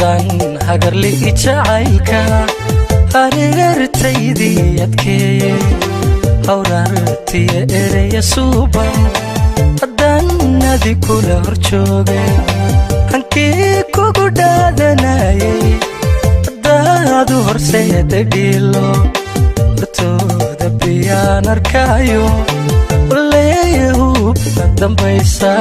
haddaan hagarli jacaylka hareertaydii adkeeye hawraartiya eraya suuban haddaan adi kula hor jooge hankii kugu dhaadanayay haddaadu horseeda dhiilo hortooda biyaan arkaayo waleeya hubka dambaysa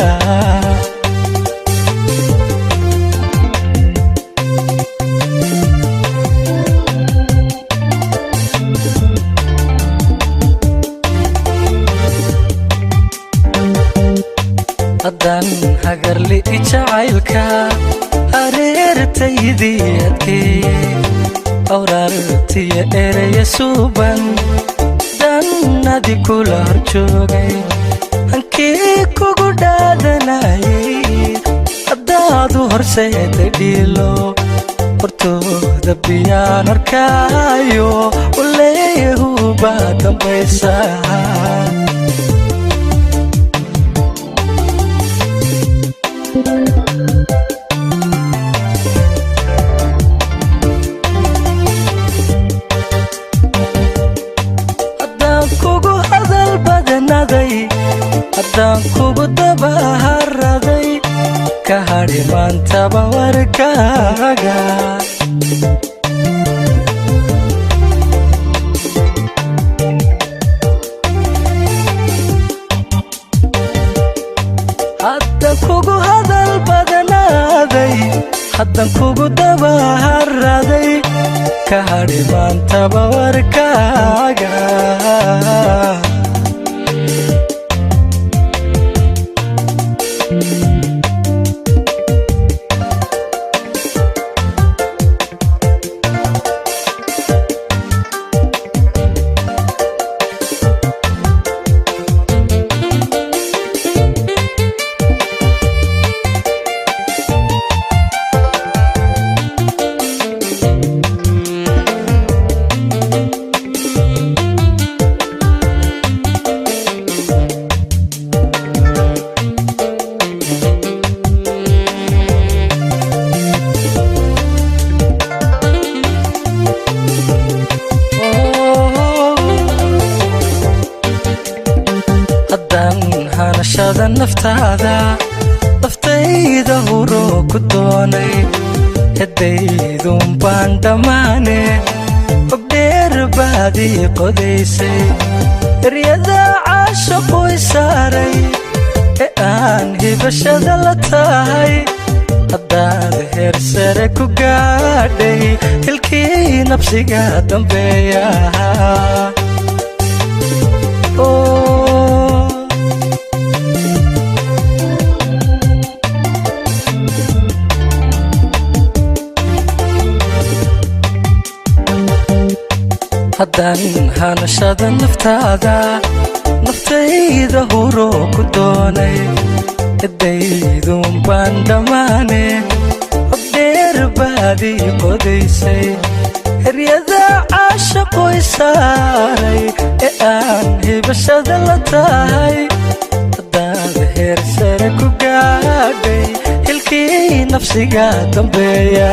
haddaan hagarli jacaylka hareertaydii adkeeye hawraartiya eraya suuban haddaan adi kula hor joogay hankii kugu dhaadanayay haddaadu horseeda dhiilo hortooda biyaan arkaayo waleeya hubaa dambaysa haddaan kugu hadal badanaday haddaan kugu dabaharaday ka hadhi maantaba warkaaga haddaan kugu hadal badanaday haddaan kugu dabaharaday ka hadhi maantaba warkaaga hanashada naftaada naftayda huro ku doonay hedaydun baan dhammaane ogdheer baadii qodaysay eryada caashaqu isaaray ee aan hibashada la tahay haddaad heer sare ku gaadhay hilkii nabsiga dambeeya haddaan hanashada naftaada naftayda huro ku doonay hedaydun baan dhammaane ogdheer baadii qodaysay eryada caashaqu isaaray ee aan hibashada la tahay haddaad heer sare ku gaadhay hilkii nafsiga dambeeya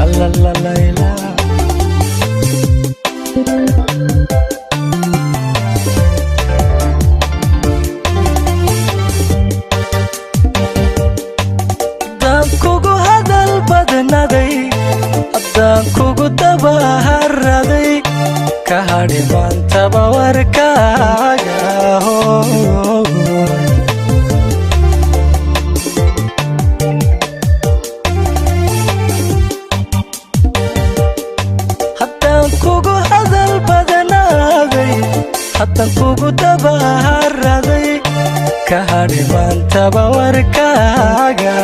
allalayla haddaan kugu hadal badanaday haddaan kugu dabaharaday ka hadhi maantaba warkaaga haddaan kugu hadal badanaday haddaan kugu dabaharaday ka hadhi maantaba warkaaga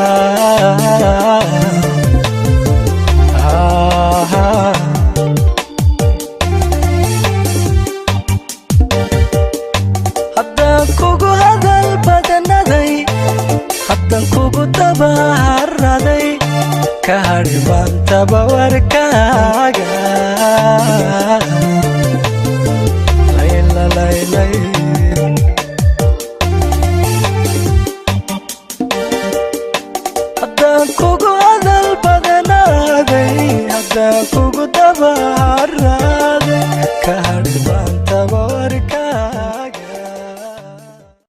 haddaan kugu hadal badanaday haddaan kugu dabaharaday ka hadhi maantaba warkaaga haddaan kugu haddaan kugu dabaharaaday ka hadhi